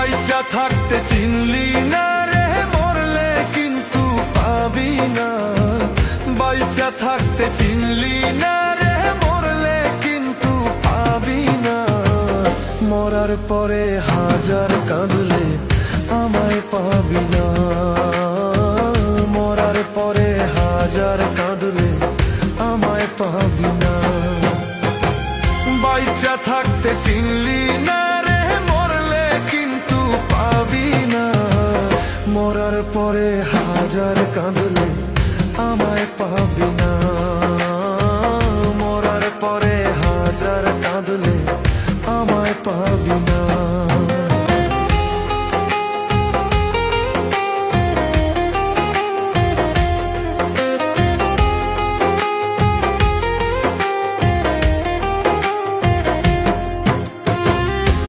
বাইচা থাকতে চিনলি না রে, মরলে কিন্তু পাবি না। বাইচা থাকতে চিনলি না রে, মরলে কিন্তু পাবি না। মরার পরে হাজার কাঁদলে আমায় পাবি না। মরার পরে হাজার কাঁদলে আমায় পাবি না। বাইচা থাকতে চিনলি না রে, মরলে কিন্তু পাবি না। মরার পরে হাজার কাঁদলে আমায় পাবি না। মরার পরে হাজার কাঁদলে আমায় পাবি না।